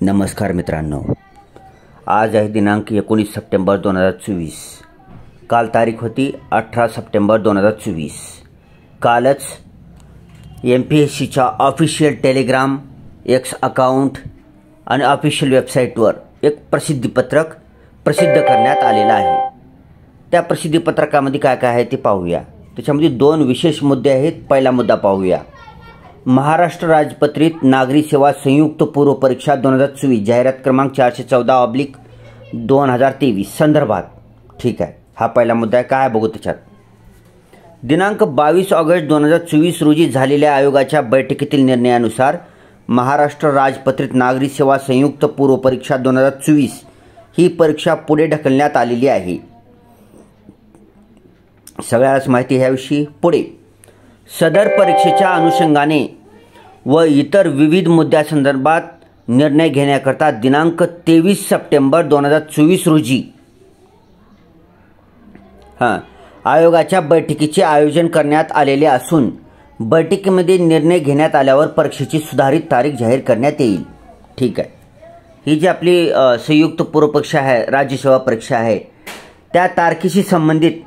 नमस्कार मित्रांनो, आज आहे दिनांक 19 सप्टेंबर 2024। काल तारीख होती 18 सप्टेंबर 2024। कालच MPSCच्या ऑफिशियल टेलिग्राम एक्स अकाउंट आणि ऑफिशियल वेबसाईटवर एक प्रसिद्धीपत्रक प्रसिद्ध करण्यात आलेलं आहे। त्या प्रसिद्धीपत्रकामध्ये काय काय आहे ते पाहूया। त्याच्यामध्ये दोन विशेष मुद्दे आहेत। पहिला मुद्दा पाहूया। महाराष्ट्र राजपत्रित नागरी सेवा संयुक्त पूर्व परीक्षा 2024 जाहिरात क्रमांक 414/2023 संदर्भात। ठीक आहे, हा पहिला मुद्दा आहे। काय बघू त्याच्यात। दिनांक 22 ऑगस्ट 2024 रोजी झालेल्या आयोगाच्या बैठकीतील निर्णयानुसार महाराष्ट्र राजपत्रित नागरी सेवा संयुक्त पूर्व परीक्षा 2024 ही परीक्षा पुढे ढकलण्यात आलेली आहे। सगळ्याच माहिती ह्याविषयी पुढे। सदर परीक्षेच्या अनुषंगाने व इतर विविध मुद्द्यांसंदर्भात निर्णय घेण्याकरता दिनांक 23 सप्टेंबर 2024 रोजी आयोगाच्या बैठकीचे आयोजन करण्यात आलेले असून बैठकीमध्ये निर्णय घेण्यात आल्यावर परीक्षेची सुधारित तारीख जाहीर करण्यात येईल। ठीक आहे, ही जी आपली संयुक्त पूर्व परीक्षा आहे, राज्य सेवा परीक्षा आहे, त्या तारखेशी संबंधित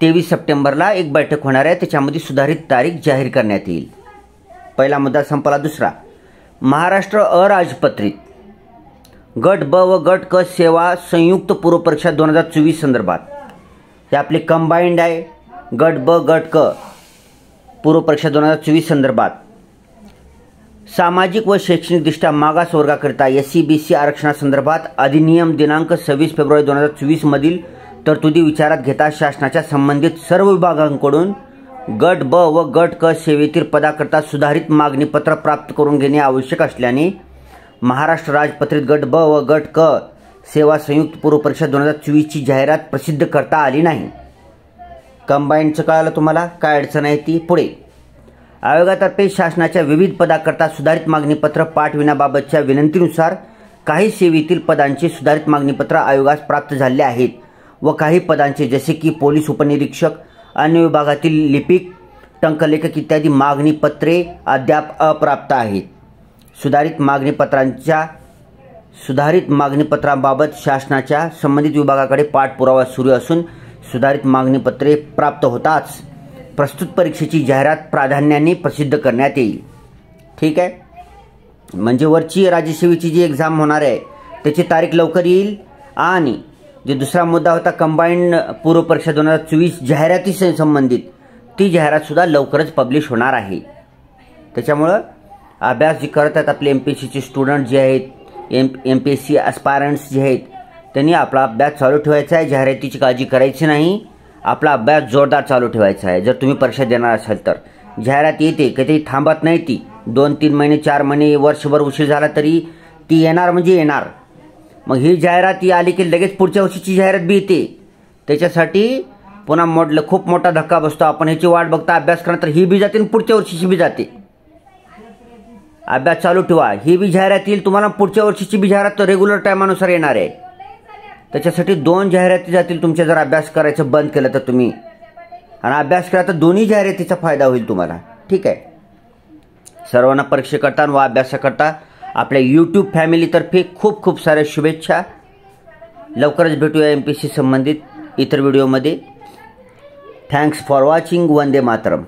23 सप्टेंबरला एक बैठक होणार आहे। त्याच्यामध्ये सुधारित तारीख जाहीर करण्यात येईल। पहिला मुद्दा संपला। दुसरा, महाराष्ट्र अराजपत्रित गट ब व गट क सेवा संयुक्त पूर्व परीक्षा 2024 संदर्भात। हे आपले कंबाइंड आहे। गट ब गट क पूर्व परीक्षा 2024 संदर्भात सामाजिक व शैक्षणिकदृष्ट्या मागास वर्गाकरिता SC/BC आरक्षणासंदर्भात अधिनियम दिनांक 26 फेब्रुवारी 2024 मधील तरतुदी विचारात घेता शासनाच्या संबंधित सर्व विभागांकडून गट ब व गट क सेवेतील पदाकरता सुधारित मागणीपत्र प्राप्त करून घेणे आवश्यक असल्याने महाराष्ट्र राजपत्रित गट ब व गट क सेवा संयुक्त पूर्व परीक्षा 2024 ची जाहिरात प्रसिद्ध करता आली नाही। कंबाइंडचं कळालं तुम्हाला, काय अडचण आहे ती पुढे। आयोगातर्फे शासनाच्या विविध पदाकरता सुधारित मागणीपत्र पाठविण्याबाबतच्या विनंतीनुसार काही सेवेतील पदांचे सुधारित मागणीपत्र आयोगास प्राप्त झाले आहेत व काही पदांचे जसे की पोलीस उपनिरीक्षक, अन्य विभागातील लिपिक, टंकलेखक इत्यादी मागणीपत्रे अद्याप अप्राप्त आहेत। सुधारित मागणीपत्रांबाबत शासनाच्या संबंधित विभागाकडे पाठपुरावा सुरू असून सुधारित मागणीपत्रे प्राप्त होताच प्रस्तुत परीक्षेची जाहिरात प्राधान्याने प्रसिद्ध करण्यात येईल। ठीक आहे, म्हणजे वरची राज्यसेवेची जी एक्झाम होणार आहे त्याची तारीख लवकर येईल। आणि जे दुसरा मुद्दा होता कंबाइंड पूर्व परीक्षा 2024 जाहिरातीशी संबंधित, ती जाहिरात सुद्धा लवकरच पब्लिश होणार आहे। त्याच्यामुळं अभ्यास जे करत आहेत आपले MPSCचे स्टुडंट जे आहेत, MPSC ॲस्पायरंट्स जे आहेत, त्यांनी आपला अभ्यास चालू ठेवायचा आहे। जाहिरातीची काळजी करायची नाही, आपला अभ्यास जोरदार चालू ठेवायचा आहे। जर तुम्ही परीक्षा देणार असाल तर जाहिरात येते, कधी थांबत नाही ती। 2-3 महिने 4 महिने वर्षभर उशीर झाला तरी ती येणार म्हणजे येणार। मग ही जाहिरात आली की लगेच पुढच्या वर्षीची जाहिरात बी येते। त्याच्यासाठी पुन्हा खूप मोठा धक्का बसतो। आपण ह्याची वाट बघता अभ्यास करणार तर ही बी जाते आणि पुढच्या वर्षीची बी जाते। अभ्यास चालू ठेवा, ही बी जाहिरात येईल तुम्हाला, पुढच्या वर्षीची बी जाहिरात रेग्युलर टायमानुसार येणार आहे। त्याच्यासाठी 2 जाहिराती जातील तुमच्या जर अभ्यास करायचं बंद केलं तर तुम्ही, आणि अभ्यास केला तर दोन्ही जाहिरातीचा फायदा होईल तुम्हाला। ठीक आहे, सर्वांना परीक्षेकरता व अभ्यासाकरता आपल्या YouTube फॅमिलीतर्फे खूप खूप साऱ्या शुभेच्छा। लवकरच भेटूया MPSC संबंधित इतर व्हिडिओमध्ये। Thanks for watching. Vande Mataram.